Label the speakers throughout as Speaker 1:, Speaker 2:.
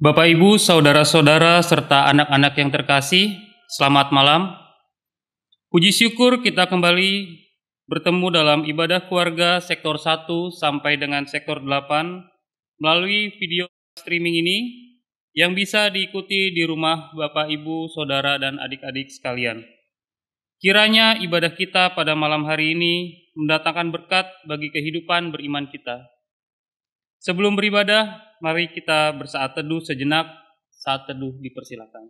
Speaker 1: Bapak, Ibu, saudara-saudara, serta anak-anak yang terkasih, selamat malam. Puji syukur kita kembali bertemu dalam ibadah keluarga sektor 1 sampai dengan sektor 8 melalui video streaming ini yang bisa diikuti di rumah Bapak, Ibu, saudara, dan adik-adik sekalian. Kiranya ibadah kita pada malam hari ini mendatangkan berkat bagi kehidupan beriman kita. Sebelum beribadah, mari kita bersaat teduh sejenak. Saat teduh dipersilakan.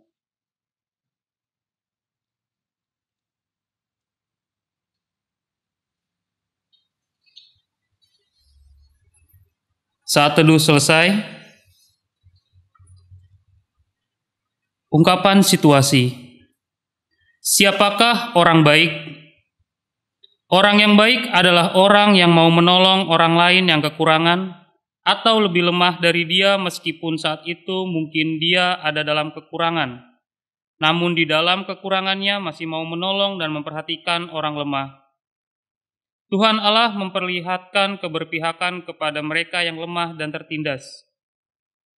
Speaker 1: Saat teduh selesai. Ungkapan situasi. Siapakah orang baik? Orang yang baik adalah orang yang mau menolong orang lain yang kekurangan atau lebih lemah dari dia, meskipun saat itu mungkin dia ada dalam kekurangan. Namun di dalam kekurangannya masih mau menolong dan memperhatikan orang lemah. Tuhan Allah memperlihatkan keberpihakan kepada mereka yang lemah dan tertindas.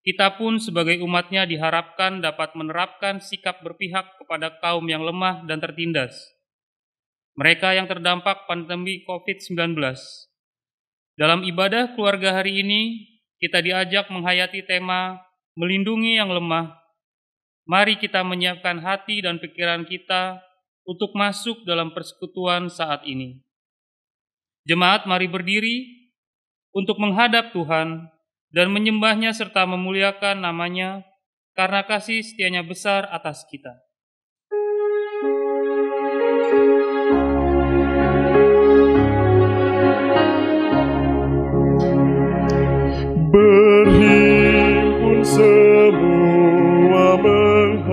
Speaker 1: Kita pun sebagai umat-Nya diharapkan dapat menerapkan sikap berpihak kepada kaum yang lemah dan tertindas. Mereka yang terdampak pandemi COVID-19. Dalam ibadah keluarga hari ini, kita diajak menghayati tema melindungi yang lemah. Mari kita menyiapkan hati dan pikiran kita untuk masuk dalam persekutuan saat ini. Jemaat, mari berdiri untuk menghadap Tuhan dan menyembah-Nya serta memuliakan nama-Nya karena kasih setia-Nya besar atas kita.
Speaker 2: Berhimpun semua menghadap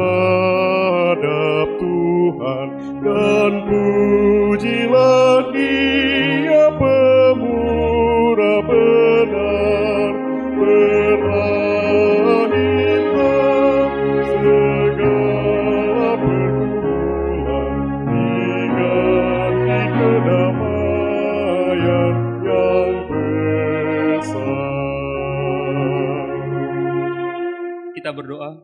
Speaker 2: Tuhan, dan pujilah Dia pemurah benar, berakhirlah segala pergumulan, diganti kedamaian yang besar.
Speaker 1: Kita berdoa.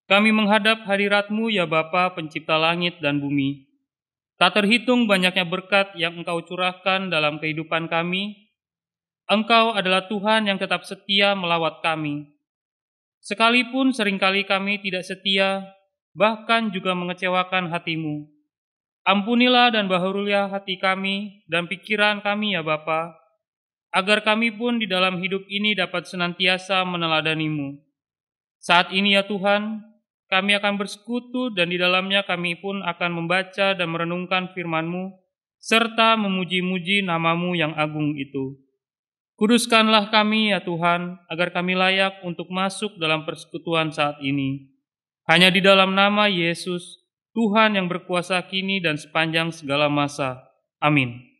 Speaker 1: Kami menghadap hadirat-Mu ya Bapa, pencipta langit dan bumi. Tak terhitung banyaknya berkat yang Engkau curahkan dalam kehidupan kami. Engkau adalah Tuhan yang tetap setia melawat kami. Sekalipun seringkali kami tidak setia, bahkan juga mengecewakan hati-Mu. Ampunilah dan baharulilah hati kami dan pikiran kami ya Bapa, agar kami pun di dalam hidup ini dapat senantiasa meneladani-Mu. Saat ini ya Tuhan, kami akan bersekutu dan di dalamnya kami pun akan membaca dan merenungkan firman-Mu, serta memuji-muji nama-Mu yang agung itu. Kuduskanlah kami ya Tuhan, agar kami layak untuk masuk dalam persekutuan saat ini. Hanya di dalam nama Yesus, Tuhan yang berkuasa kini dan sepanjang segala masa. Amin.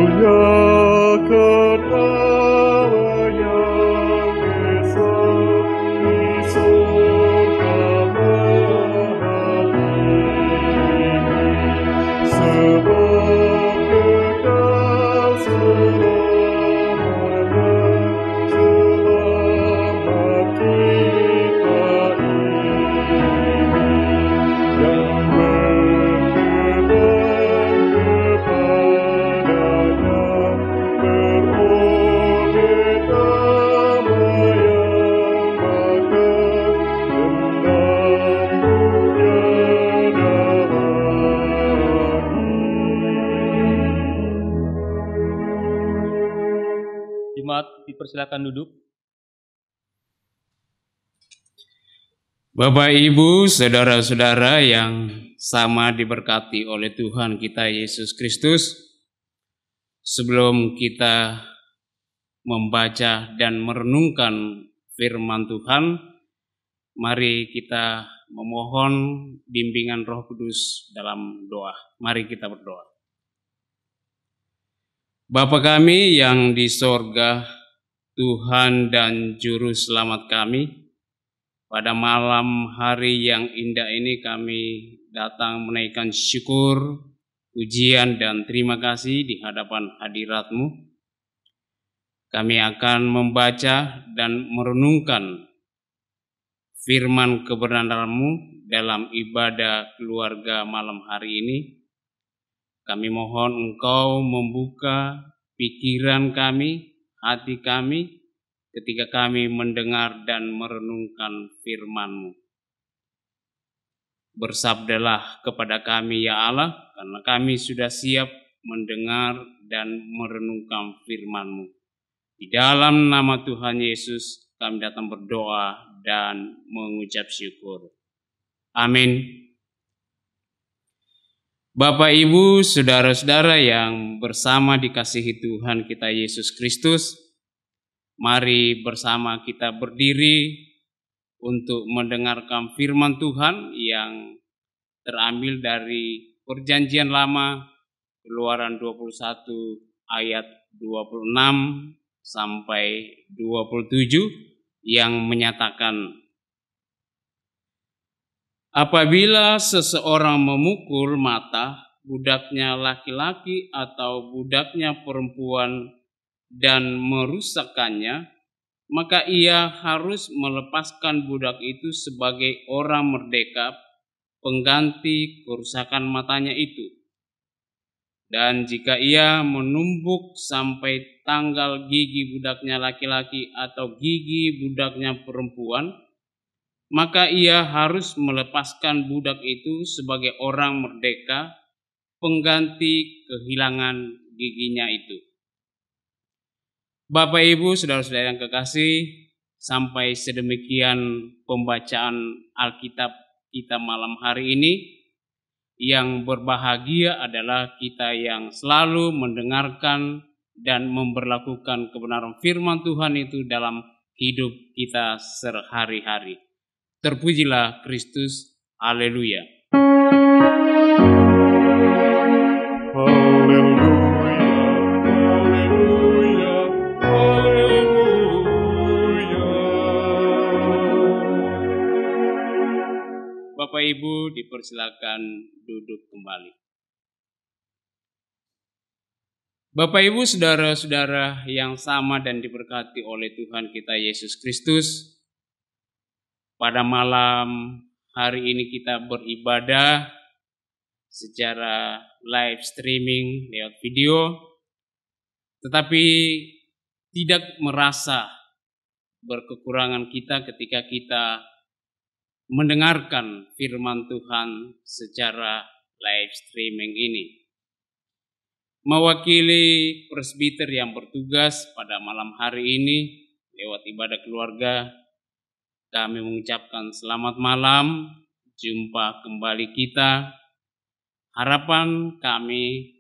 Speaker 2: Muliakan Allah yang esa di surga maha tinggi, sebab kekal selamanya, selamat kita ini, yang berkenan kepadanya, beroleh damai yang bahkan mendambungnya darah.
Speaker 1: Jemaat, dipersilakan duduk.
Speaker 3: Bapak, Ibu, saudara-saudara yang sama diberkati oleh Tuhan kita Yesus Kristus, sebelum kita membaca dan merenungkan firman Tuhan, mari kita memohon bimbingan Roh Kudus dalam doa. Mari kita berdoa. Bapa kami yang di sorga, Tuhan dan Juru Selamat kami. Pada malam hari yang indah ini kami datang menaikkan syukur, pujian dan terima kasih di hadapan hadirat-Mu. Kami akan membaca dan merenungkan firman kebenaran-Mu dalam ibadah keluarga malam hari ini. Kami mohon Engkau membuka pikiran kami, hati kami, ketika kami mendengar dan merenungkan firman-Mu. Bersabdalah kepada kami ya Allah, karena kami sudah siap mendengar dan merenungkan firman-Mu. Di dalam nama Tuhan Yesus kami datang berdoa dan mengucap syukur. Amin. Bapak, Ibu, saudara-saudara yang bersama dikasihi Tuhan kita Yesus Kristus, mari bersama kita berdiri untuk mendengarkan firman Tuhan yang terambil dari Perjanjian Lama, Keluaran 21 ayat 26 sampai 27 yang menyatakan, apabila seseorang memukul mata budaknya laki-laki atau budaknya perempuan dan merusakkannya, maka ia harus melepaskan budak itu sebagai orang merdeka pengganti kerusakan matanya itu. Dan jika ia menumbuk sampai tanggal gigi budaknya laki-laki atau gigi budaknya perempuan, maka ia harus melepaskan budak itu sebagai orang merdeka pengganti kehilangan giginya itu. Bapak, Ibu, saudara-saudara yang kekasih, sampai sedemikian pembacaan Alkitab kita malam hari ini. Yang berbahagia adalah kita yang selalu mendengarkan dan memberlakukan kebenaran firman Tuhan itu dalam hidup kita sehari-hari. Terpujilah Kristus. Haleluya. Bapak Ibu dipersilakan duduk kembali. Bapak Ibu saudara-saudara yang sama dan diberkati oleh Tuhan kita Yesus Kristus, pada malam hari ini kita beribadah secara live streaming lewat video, tetapi tidak merasa berkekurangan kita ketika kita mendengarkan firman Tuhan secara live streaming ini. Mewakili presbiter yang bertugas pada malam hari ini lewat ibadah keluarga, kami mengucapkan selamat malam, jumpa kembali kita. Harapan kami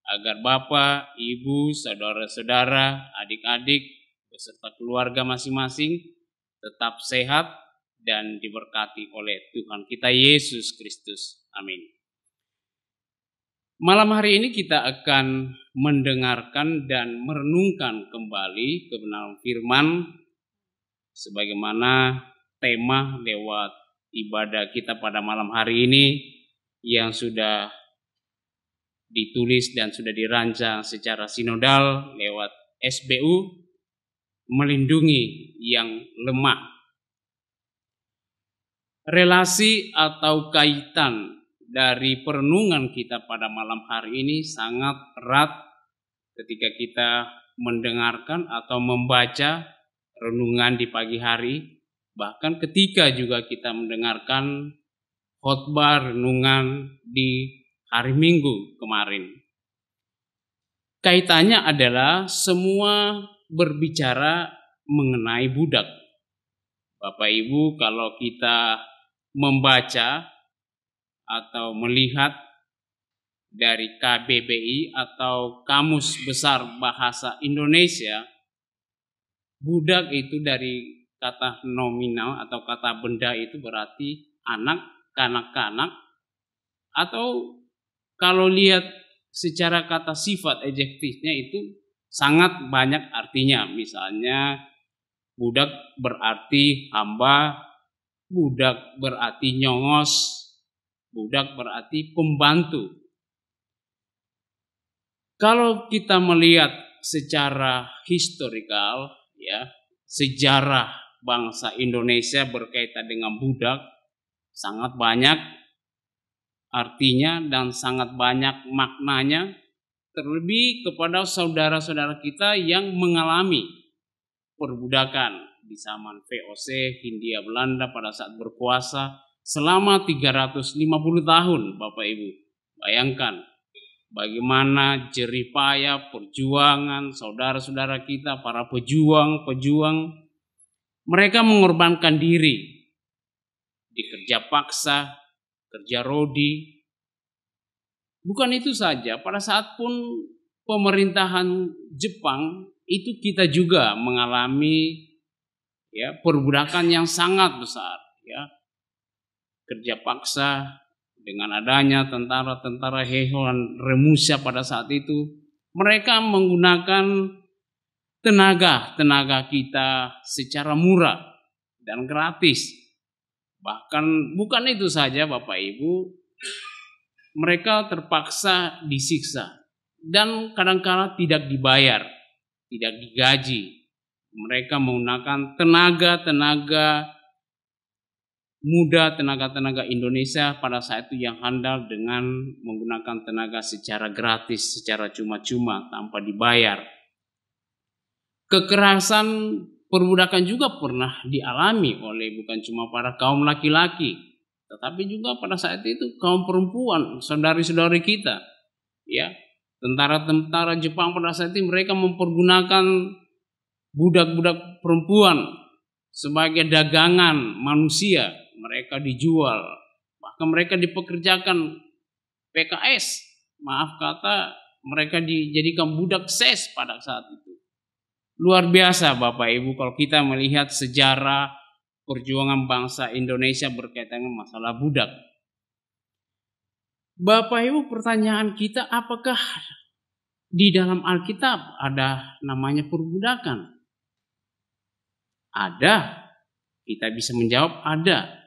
Speaker 3: agar Bapak, Ibu, saudara-saudara, adik-adik beserta keluarga masing-masing tetap sehat dan diberkati oleh Tuhan kita Yesus Kristus. Amin. Malam hari ini kita akan mendengarkan dan merenungkan kembali kebenaran firman sebagaimana tema lewat ibadah kita pada malam hari ini yang sudah ditulis dan sudah dirancang secara sinodal lewat SBU, melindungi yang lemah. Relasi atau kaitan dari perenungan kita pada malam hari ini sangat erat ketika kita mendengarkan atau membaca renungan di pagi hari, bahkan ketika juga kita mendengarkan khotbah renungan di hari Minggu kemarin. Kaitannya adalah semua berbicara mengenai budak. Bapak Ibu, kalau kita membaca atau melihat dari KBBI atau Kamus Besar Bahasa Indonesia, budak itu dari kata nominal atau kata benda itu berarti anak, kanak-kanak, atau kalau lihat secara kata sifat adjektifnya itu sangat banyak artinya. Misalnya budak berarti hamba, budak berarti nyongos, budak berarti pembantu. Kalau kita melihat secara historikal, ya, sejarah bangsa Indonesia berkaitan dengan budak sangat banyak artinya dan sangat banyak maknanya, terlebih kepada saudara-saudara kita yang mengalami perbudakan di zaman VOC Hindia Belanda pada saat berkuasa selama 350 tahun, Bapak Ibu. Bayangkan bagaimana jerih payah perjuangan saudara-saudara kita, para pejuang, mereka mengorbankan diri di kerja paksa, kerja rodi. Bukan itu saja, pada saat pun pemerintahan Jepang itu kita juga mengalami, ya, perbudakan yang sangat besar, ya. Kerja paksa dengan adanya tentara-tentara Hewan Remusia pada saat itu, mereka menggunakan tenaga kita secara murah dan gratis. Bahkan bukan itu saja, Bapak Ibu, mereka terpaksa disiksa dan kadang-kala tidak dibayar, tidak digaji. Mereka menggunakan tenaga muda, tenaga Indonesia pada saat itu yang handal dengan menggunakan tenaga secara gratis, secara cuma-cuma tanpa dibayar. Kekerasan perbudakan juga pernah dialami oleh bukan cuma para kaum laki-laki, tetapi juga pada saat itu kaum perempuan, saudari-saudari kita, ya. Tentara-tentara Jepang pada saat itu mereka mempergunakan budak-budak perempuan sebagai dagangan manusia. Mereka dijual, bahkan mereka dipekerjakan PKS, maaf kata, mereka dijadikan budak ses pada saat itu. Luar biasa, Bapak Ibu, kalau kita melihat sejarah perjuangan bangsa Indonesia berkaitan dengan masalah budak. Bapak Ibu, pertanyaan kita, apakah di dalam Alkitab ada namanya perbudakan? Ada. Kita bisa menjawab ada.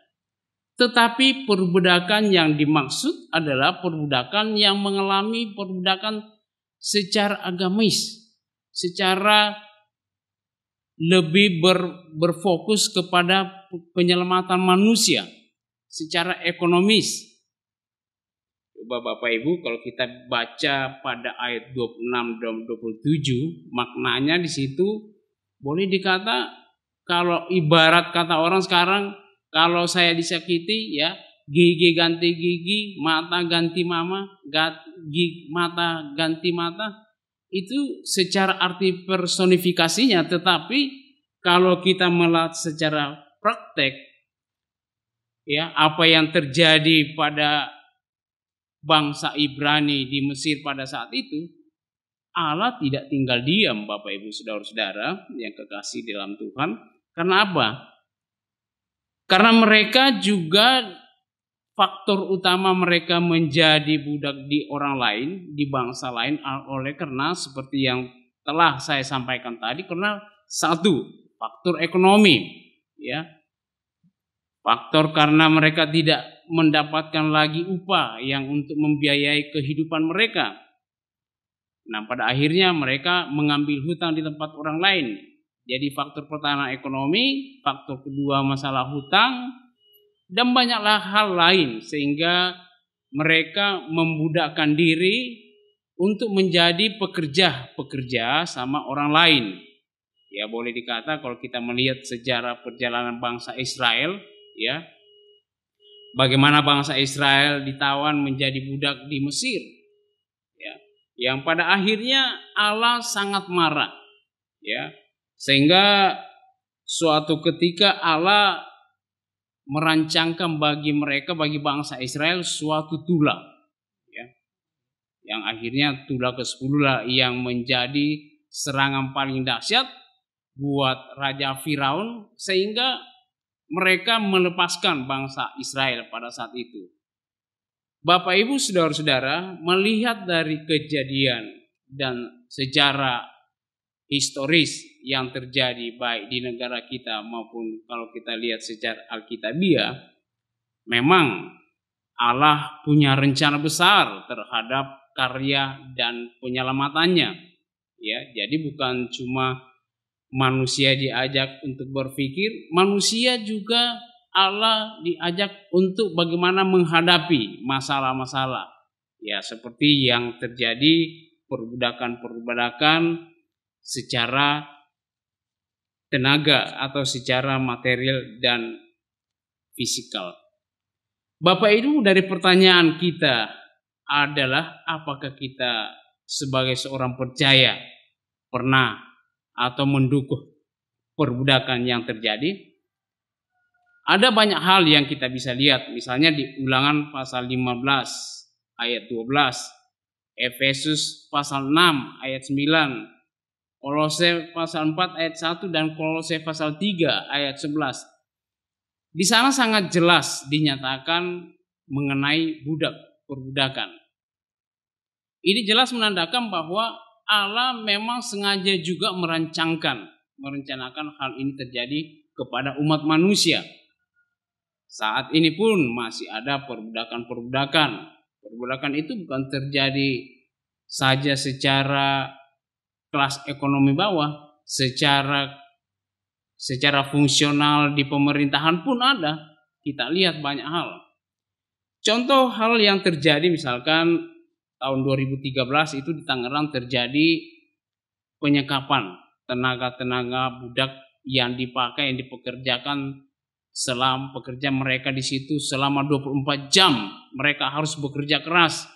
Speaker 3: Tetapi perbudakan yang dimaksud adalah perbudakan yang mengalami perbudakan secara agamis, secara lebih berfokus kepada penyelamatan manusia, secara ekonomis. Coba Bapak Ibu, kalau kita baca pada ayat 26 dan 27, maknanya di situ boleh dikata, kalau ibarat kata orang sekarang, kalau saya disakiti, ya, gigi ganti gigi, mata ganti mata ganti mata, itu secara arti personifikasinya. Tetapi kalau kita melihat secara praktek, ya, apa yang terjadi pada bangsa Ibrani di Mesir pada saat itu, Allah tidak tinggal diam, Bapak Ibu saudara-saudara yang kekasih dalam Tuhan. Karena apa? Karena mereka juga faktor utama mereka menjadi budak di orang lain, di bangsa lain, oleh karena seperti yang telah saya sampaikan tadi, karena satu, faktor ekonomi, ya. Faktor karena mereka tidak mendapatkan lagi upah yang untuk membiayai kehidupan mereka. Nah, pada akhirnya mereka mengambil hutang di tempat orang lain. Jadi faktor pertama ekonomi, faktor kedua masalah hutang, dan banyaklah hal lain sehingga mereka membudakkan diri untuk menjadi pekerja sama orang lain. Ya, boleh dikata kalau kita melihat sejarah perjalanan bangsa Israel, ya, bagaimana bangsa Israel ditawan menjadi budak di Mesir, ya, yang pada akhirnya Allah sangat marah, ya, sehingga suatu ketika Allah merancangkan bagi mereka, bagi bangsa Israel, suatu tulah, ya, yang akhirnya tulah ke-10 lah yang menjadi serangan paling dahsyat buat Raja Firaun, sehingga mereka melepaskan bangsa Israel pada saat itu. Bapak Ibu saudara-saudara, melihat dari kejadian dan sejarah historis yang terjadi baik di negara kita maupun kalau kita lihat secara alkitabiah, memang Allah punya rencana besar terhadap karya dan penyelamatannya. Ya, jadi bukan cuma manusia diajak untuk berpikir, manusia juga Allah diajak untuk bagaimana menghadapi masalah-masalah. Ya, seperti yang terjadi perbudakan-perbudakan secara tenaga atau secara material dan fisikal. Bapak Ibu, dari pertanyaan kita adalah apakah kita sebagai seorang percaya pernah atau mendukung perbudakan yang terjadi? Ada banyak hal yang kita bisa lihat, misalnya di Ulangan pasal 15 ayat 12, Efesus pasal 6 ayat 9, Kolose pasal 4 ayat 1 dan Kolose pasal 3 ayat 11. Di sana sangat jelas dinyatakan mengenai perbudakan. Ini jelas menandakan bahwa Allah memang sengaja juga merencanakan hal ini terjadi kepada umat manusia. Saat ini pun masih ada perbudakan. Perbudakan itu bukan terjadi saja secara kelas ekonomi bawah, secara fungsional di pemerintahan pun ada. Kita lihat banyak hal. Contoh hal yang terjadi misalkan tahun 2013 itu di Tangerang terjadi penyekapan tenaga-tenaga budak yang dipekerjakan selama pekerja mereka di situ selama 24 jam. Mereka harus bekerja keras.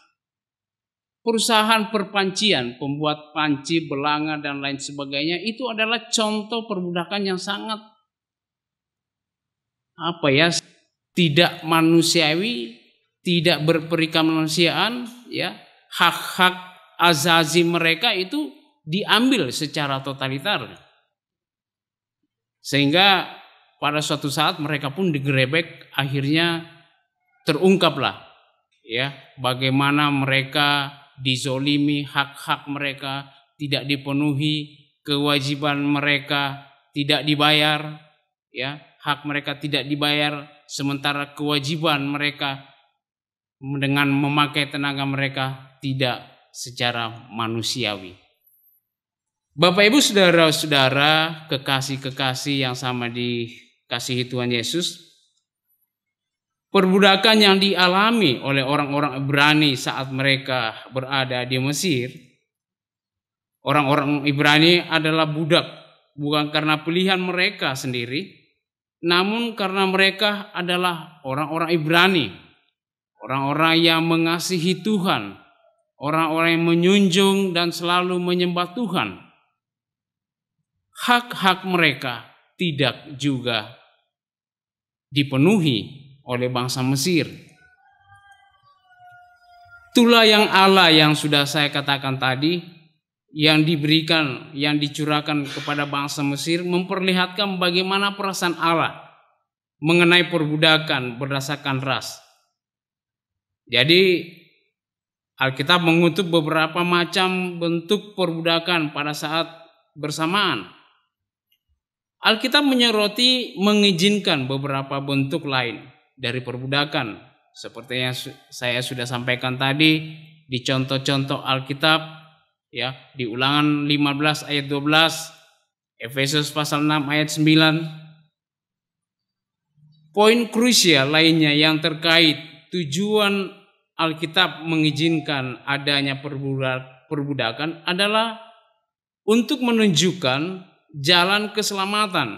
Speaker 3: Perusahaan perpancian, pembuat panci, belanga dan lain sebagainya itu adalah contoh perbudakan yang sangat tidak manusiawi, tidak berperikemanusiaan, ya. Hak-hak azazi mereka itu diambil secara totalitar. Sehingga pada suatu saat mereka pun digerebek, akhirnya terungkaplah ya bagaimana mereka dizolimi, hak-hak mereka tidak dipenuhi, kewajiban mereka tidak dibayar, ya, hak mereka tidak dibayar, sementara kewajiban mereka dengan memakai tenaga mereka tidak secara manusiawi. Bapak Ibu saudara-saudara, kekasih-kekasih yang sama dikasihi Tuhan Yesus, perbudakan yang dialami oleh orang-orang Ibrani saat mereka berada di Mesir. Orang-orang Ibrani adalah budak bukan karena pilihan mereka sendiri, namun karena mereka adalah orang-orang Ibrani, orang-orang yang mengasihi Tuhan, orang-orang yang menjunjung dan selalu menyembah Tuhan. Hak-hak mereka tidak juga dipenuhi oleh bangsa Mesir. Itulah yang Allah yang sudah saya katakan tadi, yang diberikan, yang dicurahkan kepada bangsa Mesir, memperlihatkan bagaimana perasaan Allah mengenai perbudakan berdasarkan ras. Jadi Alkitab mengutuk beberapa macam bentuk perbudakan pada saat bersamaan. Alkitab menyoroti mengizinkan beberapa bentuk lain dari perbudakan, seperti yang saya sudah sampaikan tadi di contoh-contoh Alkitab, ya, di Ulangan 15 ayat 12, Efesus pasal 6 ayat 9. Poin krusial lainnya yang terkait tujuan Alkitab mengizinkan adanya perbudakan adalah untuk menunjukkan jalan keselamatan.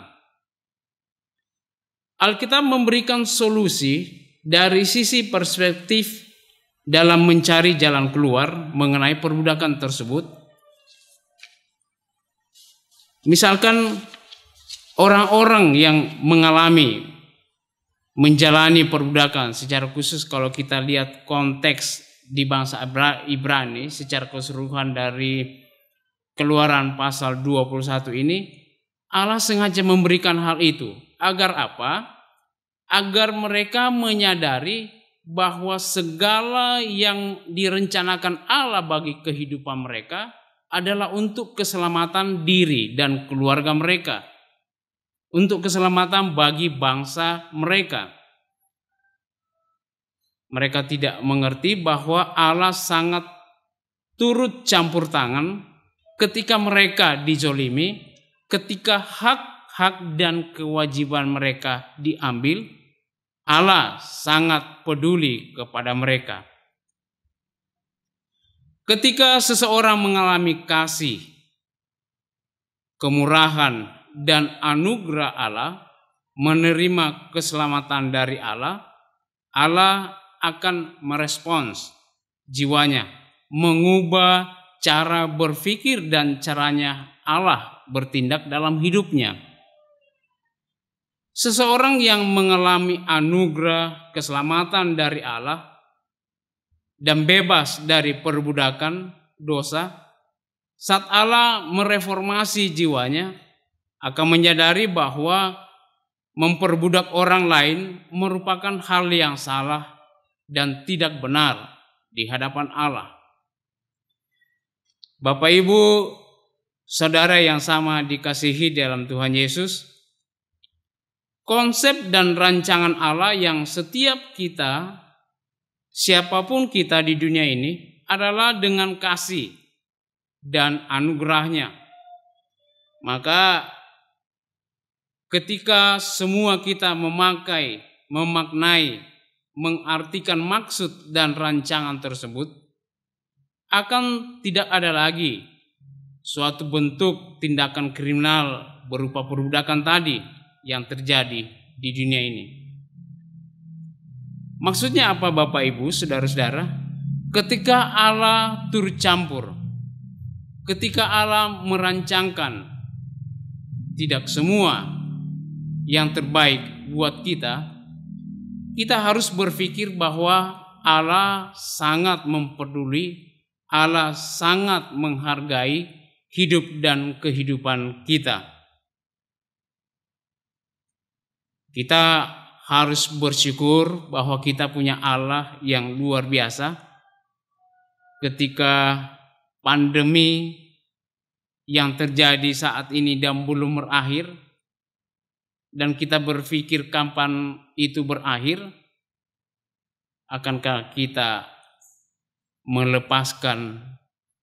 Speaker 3: Alkitab memberikan solusi dari sisi perspektif dalam mencari jalan keluar mengenai perbudakan tersebut. Misalkan orang-orang yang menjalani perbudakan, secara khusus kalau kita lihat konteks di bangsa Ibrani secara keseluruhan dari Keluaran pasal 21 ini, Allah sengaja memberikan hal itu. Agar apa? Agar mereka menyadari bahwa segala yang direncanakan Allah bagi kehidupan mereka adalah untuk keselamatan diri dan keluarga mereka, untuk keselamatan bagi bangsa mereka. Mereka tidak mengerti bahwa Allah sangat turut campur tangan ketika mereka dizolimi, ketika hak-hak dan kewajiban mereka diambil. Allah sangat peduli kepada mereka. Ketika seseorang mengalami kasih, kemurahan, dan anugerah Allah, menerima keselamatan dari Allah, Allah akan merespons jiwanya, mengubah cara berpikir dan caranya Allah bertindak dalam hidupnya. Seseorang yang mengalami anugerah keselamatan dari Allah dan bebas dari perbudakan dosa, saat Allah mereformasi jiwanya, akan menyadari bahwa memperbudak orang lain merupakan hal yang salah dan tidak benar di hadapan Allah. Bapak, Ibu, saudara yang sama dikasihi dalam Tuhan Yesus, konsep dan rancangan Allah yang setiap kita, siapapun kita di dunia ini, adalah dengan kasih dan anugerahnya. Maka ketika semua kita memaknai, mengartikan maksud dan rancangan tersebut, akan tidak ada lagi suatu bentuk tindakan kriminal berupa perbudakan tadi yang terjadi di dunia ini. Maksudnya apa, Bapak, Ibu, saudara-saudara? Ketika Allah turut campur, ketika Allah merancangkan tidak semua yang terbaik buat kita, kita harus berpikir bahwa Allah sangat mempeduli, Allah sangat menghargai hidup dan kehidupan kita. Kita harus bersyukur bahwa kita punya Allah yang luar biasa. Ketika pandemi yang terjadi saat ini dan belum berakhir, dan kita berpikir kapan itu berakhir, akankah kita melepaskan,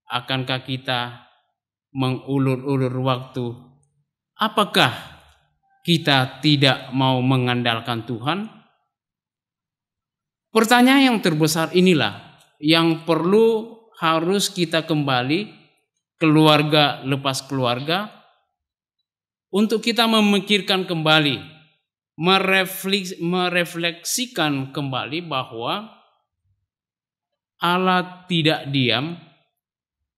Speaker 3: akankah kita mengulur-ulur waktu? Apakah kita tidak mau mengandalkan Tuhan? Pertanyaan yang terbesar inilah yang harus kita kembali, keluarga lepas keluarga, untuk kita memikirkan kembali, merefleksikan kembali bahwa Allah tidak diam,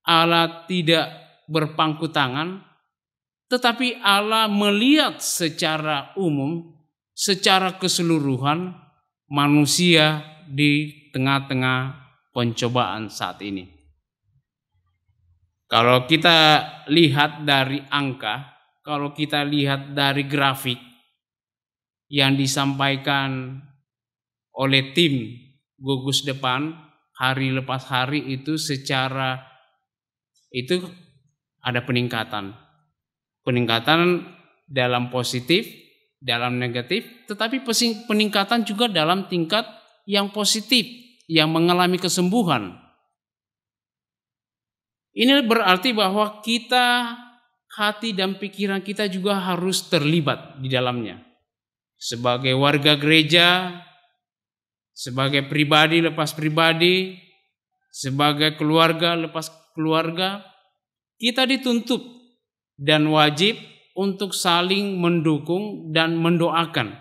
Speaker 3: Allah tidak berpangku tangan, tetapi Allah melihat secara umum, secara keseluruhan manusia di tengah-tengah pencobaan saat ini. Kalau kita lihat dari angka, kalau kita lihat dari grafik yang disampaikan oleh tim Gugus Depan hari lepas hari, itu secara itu ada peningkatan dalam positif, dalam negatif, tetapi peningkatan juga dalam tingkat yang positif, yang mengalami kesembuhan. Ini berarti bahwa kita, hati dan pikiran kita juga harus terlibat di dalamnya. Sebagai warga gereja, sebagai pribadi lepas pribadi, sebagai keluarga lepas keluarga, kita dituntut dan wajib untuk saling mendukung dan mendoakan.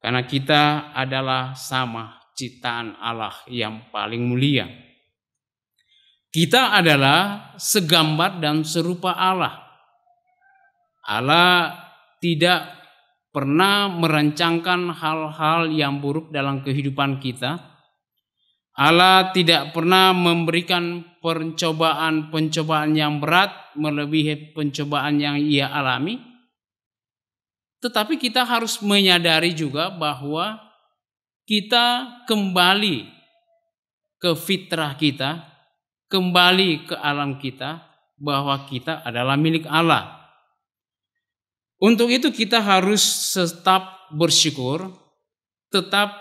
Speaker 3: Karena kita adalah sama ciptaan Allah yang paling mulia. Kita adalah segambar dan serupa Allah. Allah tidak pernah merancangkan hal-hal yang buruk dalam kehidupan kita. Allah tidak pernah memberikan pencobaan yang berat melebihi pencobaan yang Ia alami. Tetapi kita harus menyadari juga bahwa kita kembali ke fitrah kita, kembali ke alam kita bahwa kita adalah milik Allah. Untuk itu kita harus tetap bersyukur, tetap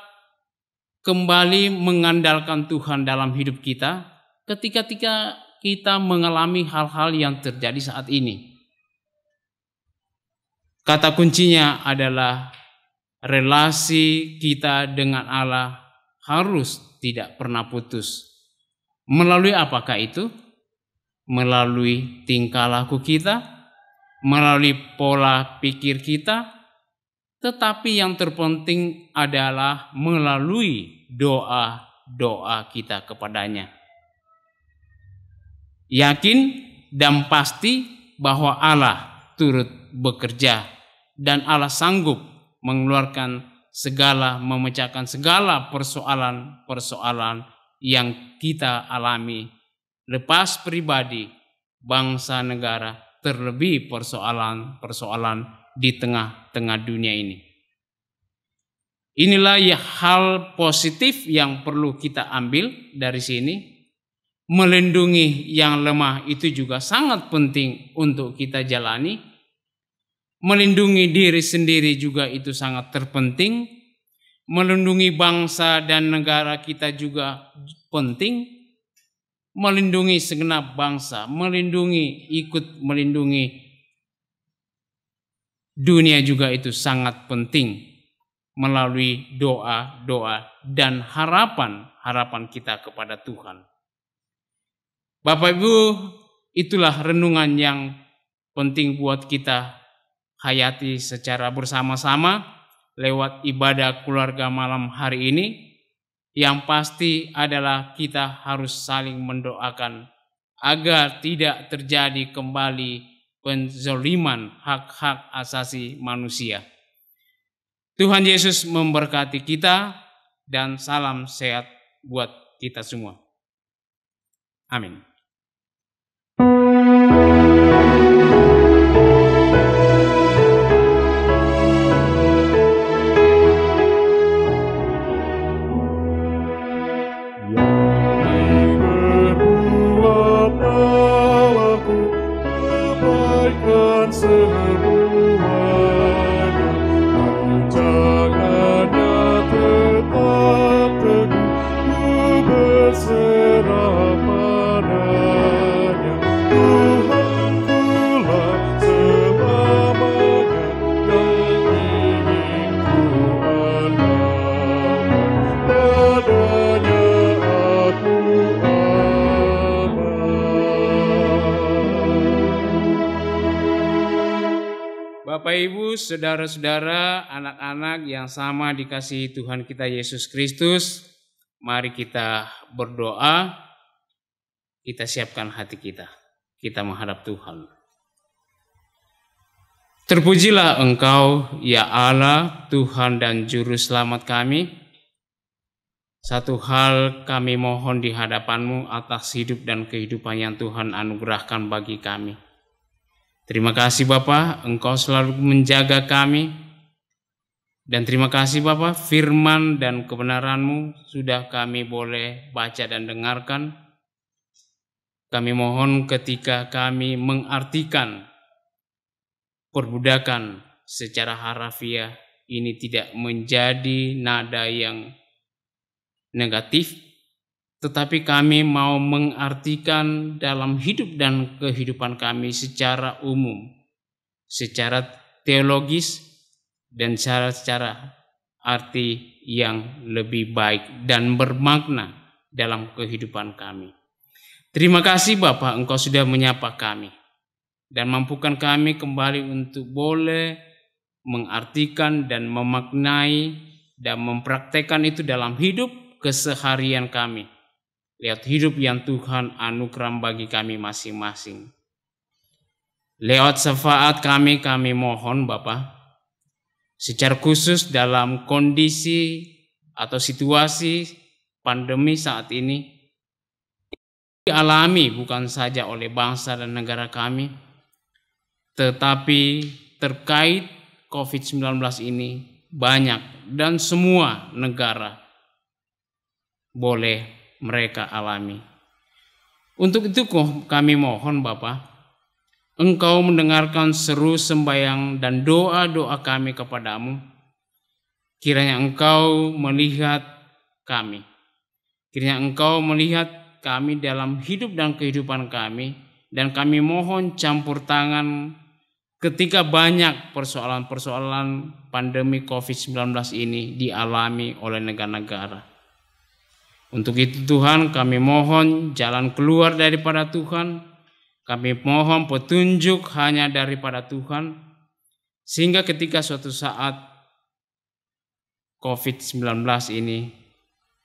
Speaker 3: kembali mengandalkan Tuhan dalam hidup kita ketika kita mengalami hal-hal yang terjadi saat ini. Kata kuncinya adalah relasi kita dengan Allah harus tidak pernah putus. Melalui apakah itu? Melalui tingkah laku kita, melalui pola pikir kita, tetapi yang terpenting adalah melalui doa-doa kita kepadanya. Yakin dan pasti bahwa Allah turut bekerja dan Allah sanggup memecahkan segala persoalan-persoalan yang kita alami, lepas pribadi, bangsa, negara, terlebih persoalan-persoalan di tengah-tengah dunia ini. Inilah hal positif yang perlu kita ambil dari sini. Melindungi yang lemah itu juga sangat penting untuk kita jalani. Melindungi diri sendiri juga itu sangat terpenting. Melindungi bangsa dan negara kita juga penting. Melindungi segenap bangsa, melindungi dunia juga itu sangat penting melalui doa-doa dan harapan kita kepada Tuhan. Bapak Ibu, itulah renungan yang penting buat kita hayati secara bersama-sama lewat ibadah keluarga malam hari ini. Yang pasti adalah kita harus saling mendoakan agar tidak terjadi kembali penzaliman hak-hak asasi manusia. Tuhan Yesus memberkati kita dan salam sehat buat kita semua. Amin. Bapak Ibu, saudara-saudara, anak-anak yang sama dikasihi Tuhan kita Yesus Kristus, mari kita berdoa, kita siapkan hati kita menghadap Tuhan. Terpujilah Engkau, ya Allah, Tuhan dan Juru Selamat kami. Satu hal kami mohon di hadapan-Mu atas hidup dan kehidupan yang Tuhan anugerahkan bagi kami. Terima kasih Bapa, Engkau selalu menjaga kami. Dan terima kasih Bapa, firman dan kebenaran-Mu sudah kami boleh baca dan dengarkan. Kami mohon ketika kami mengartikan perbudakan secara harafiah ini tidak menjadi nada yang negatif, tetapi kami mau mengartikan dalam hidup dan kehidupan kami secara umum, secara teologis dan secara arti yang lebih baik dan bermakna dalam kehidupan kami. Terima kasih Bapa, Engkau sudah menyapa kami dan mampukan kami kembali untuk boleh mengartikan dan memaknai dan mempraktekkan itu dalam hidup keseharian kami. Lihat hidup yang Tuhan anugerah bagi kami masing-masing. Lewat syafaat kami mohon Bapa, secara khusus dalam kondisi atau situasi pandemi saat ini, dialami bukan saja oleh bangsa dan negara kami, tetapi terkait COVID-19 ini banyak dan semua negara boleh mereka alami. Untuk itu kami mohon Bapa, Engkau mendengarkan seru sembahyang dan doa-doa kami kepadamu. Kiranya Engkau melihat kami. Kiranya Engkau melihat kami dalam hidup dan kehidupan kami. Dan kami mohon campur tangan ketika banyak persoalan-persoalan pandemi COVID-19 ini dialami oleh negara-negara. Untuk itu Tuhan, kami mohon jalan keluar daripada Tuhan. Kami mohon petunjuk hanya daripada Tuhan. Sehingga ketika suatu saat COVID-19 ini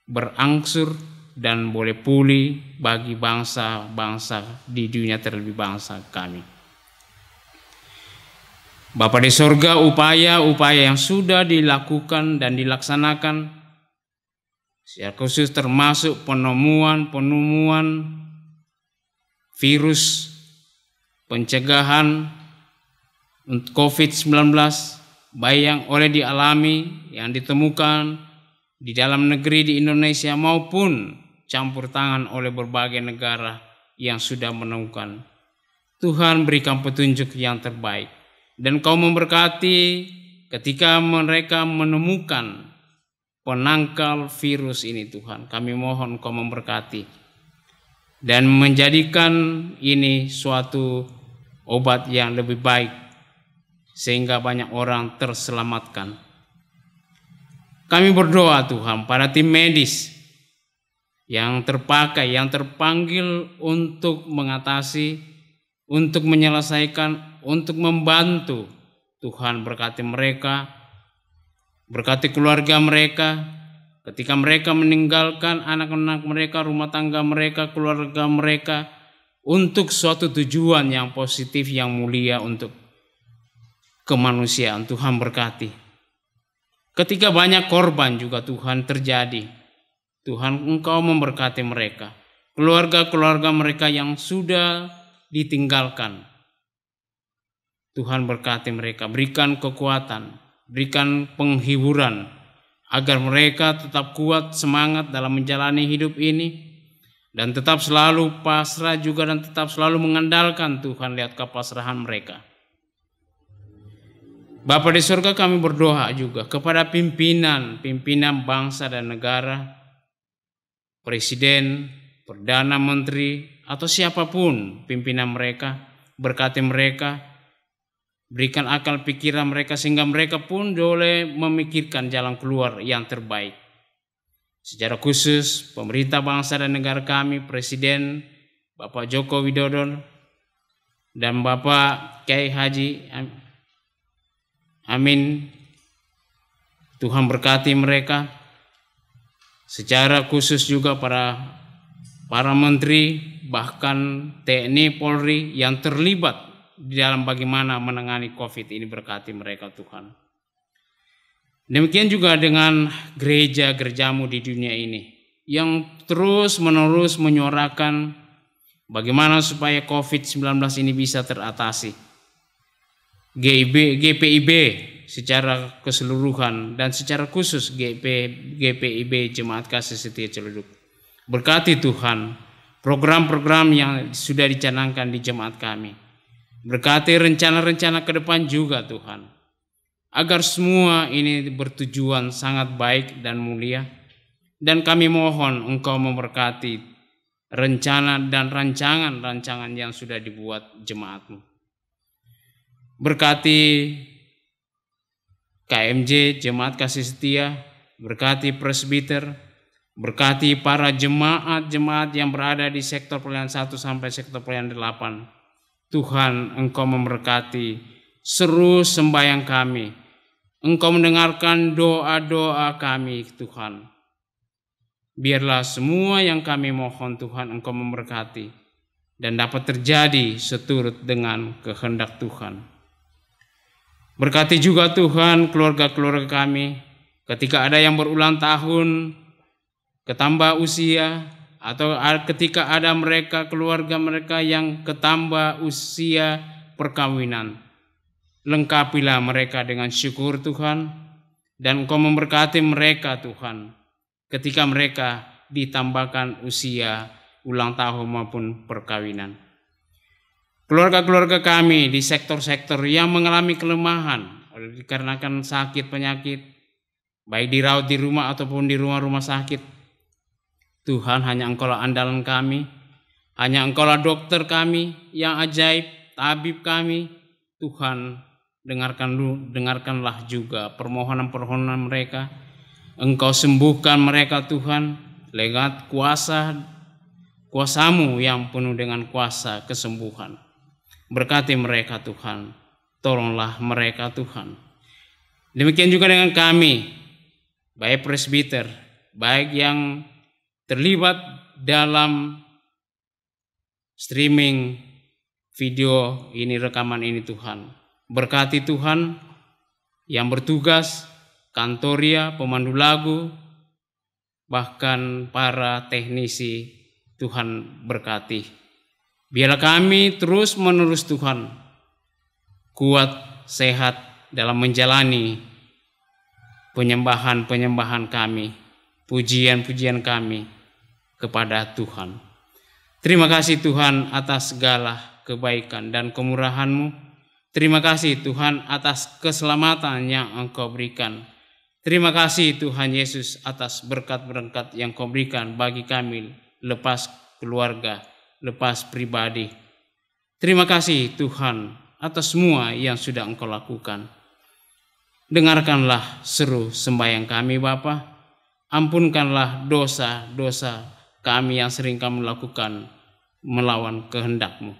Speaker 3: berangsur dan boleh pulih bagi bangsa-bangsa di dunia, terlebih bangsa kami. Bapa di sorga, upaya-upaya yang sudah dilakukan dan dilaksanakan secara khusus termasuk penemuan virus pencegahan untuk COVID-19 baik yang oleh dialami, yang ditemukan di dalam negeri di Indonesia maupun campur tangan oleh berbagai negara yang sudah menemukan. Tuhan berikan petunjuk yang terbaik dan Kau memberkati ketika mereka menemukan penangkal virus ini Tuhan. Kami mohon Kau memberkati dan menjadikan ini suatu obat yang lebih baik sehingga banyak orang terselamatkan. Kami berdoa Tuhan pada tim medis yang terpakai, yang terpanggil untuk mengatasi, untuk menyelesaikan, untuk membantu. Tuhan berkati mereka, berkati keluarga mereka, ketika mereka meninggalkan anak-anak mereka, rumah tangga mereka, keluarga mereka, untuk suatu tujuan yang positif, yang mulia untuk kemanusiaan. Tuhan berkati. Ketika banyak korban juga Tuhan terjadi, Tuhan Engkau memberkati mereka, keluarga-keluarga mereka yang sudah ditinggalkan. Tuhan berkati mereka, berikan kekuatan, berikan penghiburan agar mereka tetap kuat semangat dalam menjalani hidup ini dan tetap selalu pasrah juga dan tetap selalu mengandalkan Tuhan lihat kepasrahan mereka. Bapa di surga, kami berdoa juga kepada pimpinan bangsa dan negara, presiden, perdana menteri atau siapapun pimpinan mereka, berkati mereka. Berikan akal pikiran mereka sehingga mereka pun boleh memikirkan jalan keluar yang terbaik. Secara khusus pemerintah bangsa dan negara kami, Presiden Bapak Joko Widodo dan Bapak Kiai Haji Amin. Tuhan berkati mereka. Secara khusus juga para menteri bahkan TNI Polri yang terlibat di dalam bagaimana menangani COVID ini, berkati mereka Tuhan. Demikian juga dengan gereja-gerejamu di dunia ini yang terus menerus menyuarakan bagaimana supaya COVID-19 ini bisa teratasi. GPIB secara keseluruhan dan secara khusus GPIB Jemaat Kasih Setia Ciledug. Berkati Tuhan program-program yang sudah dicanangkan di jemaat kami. Berkati rencana-rencana ke depan juga Tuhan, agar semua ini bertujuan sangat baik dan mulia. Dan kami mohon Engkau memberkati rencana dan rancangan-rancangan yang sudah dibuat jemaat-Mu. Berkati KMJ, Jemaat Kasih Setia, berkati presbiter, berkati para jemaat-jemaat yang berada di sektor pelayanan 1 sampai sektor pelayanan 8. Tuhan, Engkau memberkati seru sembahyang kami. Engkau mendengarkan doa-doa kami, Tuhan. Biarlah semua yang kami mohon, Tuhan, Engkau memberkati dan dapat terjadi seturut dengan kehendak Tuhan. Berkati juga Tuhan keluarga-keluarga kami ketika ada yang berulang tahun, ketambah usia, atau ketika ada keluarga mereka yang ketambah usia perkawinan. Lengkapilah mereka dengan syukur Tuhan, dan Engkau memberkati mereka Tuhan ketika mereka ditambahkan usia ulang tahun maupun perkawinan. Keluarga-keluarga kami di sektor-sektor yang mengalami kelemahan dikarenakan sakit penyakit, baik dirawat di rumah ataupun di rumah-rumah sakit. Tuhan, hanya Engkaulah andalan kami, hanya Engkaulah dokter kami yang ajaib, tabib kami. Tuhan, dengarkanlah juga permohonan-permohonan mereka. Engkau sembuhkan mereka Tuhan, lewat kuasa-Mu yang penuh dengan kuasa kesembuhan. Berkati mereka Tuhan, tolonglah mereka Tuhan. Demikian juga dengan kami, baik presbiter, baik yang terlibat dalam streaming video ini, rekaman ini Tuhan. Berkati Tuhan yang bertugas, kantoria, pemandu lagu, bahkan para teknisi. Tuhan berkati. Biarlah kami terus menerus Tuhan kuat, sehat dalam menjalani penyembahan kami, pujian-pujian kami kepada Tuhan. Terima kasih Tuhan atas segala kebaikan dan kemurahan-Mu. Terima kasih Tuhan atas keselamatan yang Engkau berikan. Terima kasih Tuhan Yesus atas berkat-berkat yang Kau berikan bagi kami lepas keluarga, lepas pribadi. Terima kasih Tuhan atas semua yang sudah Engkau lakukan. Dengarkanlah seru sembahyang kami Bapa. Ampunkanlah dosa-dosa kami yang sering kami lakukan melawan kehendak-Mu.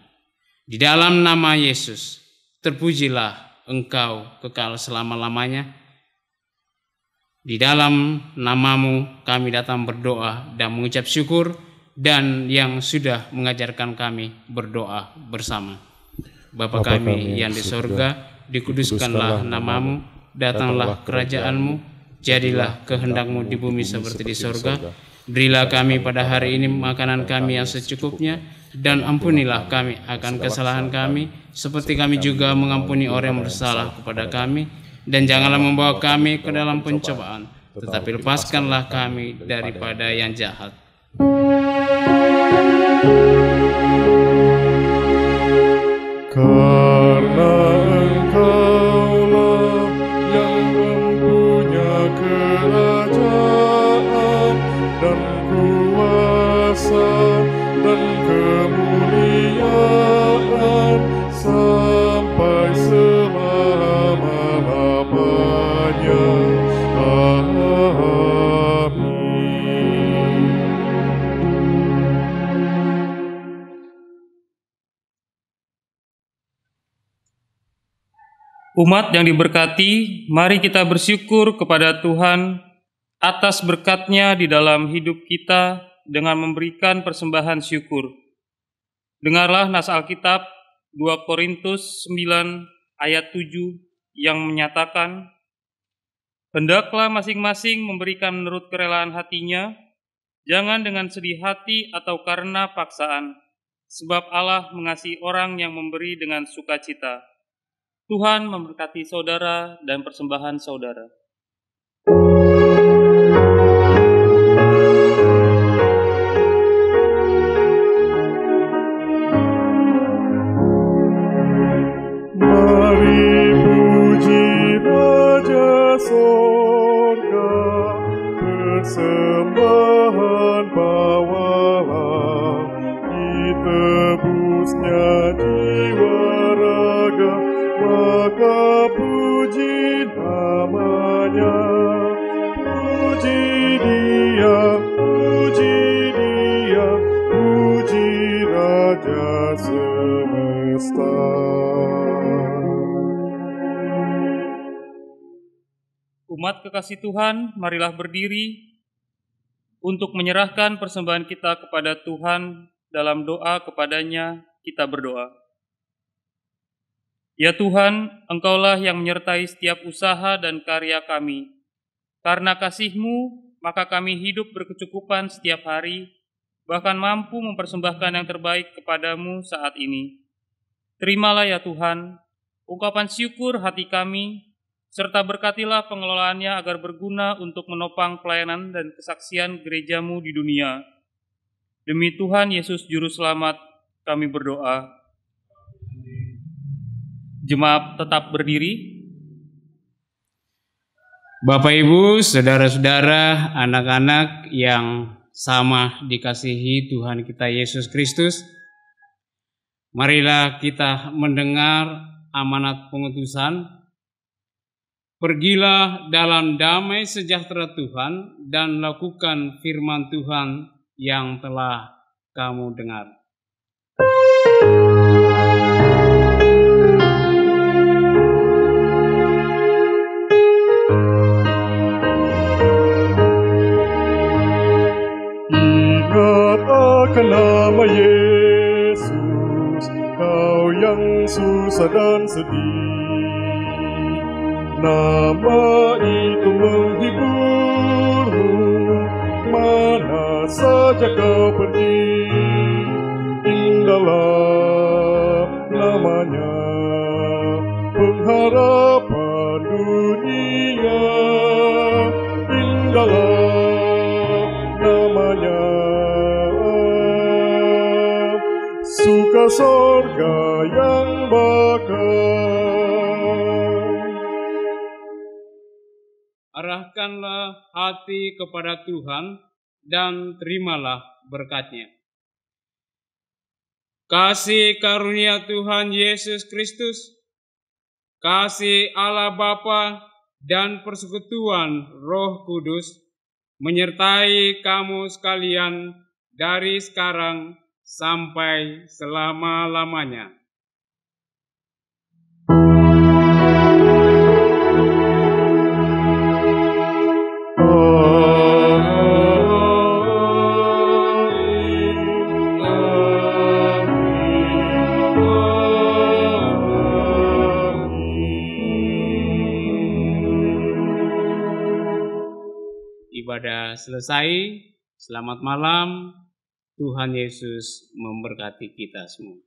Speaker 3: Di dalam nama Yesus, terpujilah Engkau kekal selama-lamanya. Di dalam nama-Mu kami datang berdoa dan mengucap syukur, dan yang sudah mengajarkan kami berdoa bersama. Bapa kami yang di sorga, dikuduskanlah nama-Mu, datanglah kerajaan-Mu, jadilah kehendak-Mu di bumi seperti di sorga. Berilah kami pada hari ini makanan kami yang secukupnya, dan ampunilah kami akan kesalahan kami, seperti kami juga mengampuni orang yang bersalah kepada kami. Dan janganlah membawa kami ke dalam pencobaan, tetapi lepaskanlah kami daripada yang jahat.
Speaker 2: Karena Engkaulah yang mempunyai kerajaan dan kuasa dan kemuliaan sampai selama-lamanya. Amin.
Speaker 1: Umat yang diberkati, mari kita bersyukur kepada Tuhan atas berkat-Nya di dalam hidup kita dengan memberikan persembahan syukur. Dengarlah nas Alkitab 2 Korintus 9 ayat 7 yang menyatakan, "Hendaklah masing-masing memberikan menurut kerelaan hatinya, jangan dengan sedih hati atau karena paksaan, sebab Allah mengasihi orang yang memberi dengan sukacita." Tuhan memberkati saudara dan persembahan saudara.
Speaker 2: Mari puji Raja Sorga, persembahan bawalah, ditebusnya jiwa raga, maka puji namanya. Puji Dia, puji Dia, puji Raja semesta.
Speaker 1: Umat kekasih Tuhan, marilah berdiri untuk menyerahkan persembahan kita kepada Tuhan. Dalam doa kepadanya kita berdoa. Ya Tuhan, Engkaulah yang menyertai setiap usaha dan karya kami. Karena kasih-Mu, maka kami hidup berkecukupan setiap hari, bahkan mampu mempersembahkan yang terbaik kepadamu saat ini. Terimalah ya Tuhan, ungkapan syukur hati kami, serta berkatilah pengelolaannya agar berguna untuk menopang pelayanan dan kesaksian gereja-Mu di dunia. Demi Tuhan Yesus Juru Selamat kami berdoa. Jemaat tetap berdiri.
Speaker 3: Bapak Ibu, saudara-saudara, anak-anak yang sama dikasihi Tuhan kita Yesus Kristus, marilah kita mendengar amanat pengutusan. Pergilah dalam damai sejahtera Tuhan dan lakukan firman Tuhan yang telah kamu dengar.
Speaker 2: Ingat akan nama Yesus, kau yang susah dan sedih. Nama itu menghiburmu, mana saja kau pergi. Indahlah namanya, pengharapan dunia. Indahlah namanya, suka sorga yang bakal.
Speaker 3: Arahkanlah hati kepada Tuhan dan terimalah berkat-Nya. Kasih karunia Tuhan Yesus Kristus, kasih Allah Bapa dan persekutuan Roh Kudus menyertai kamu sekalian dari sekarang sampai selama-lamanya. Ibadah selesai. Selamat malam. Tuhan Yesus memberkati kita semua.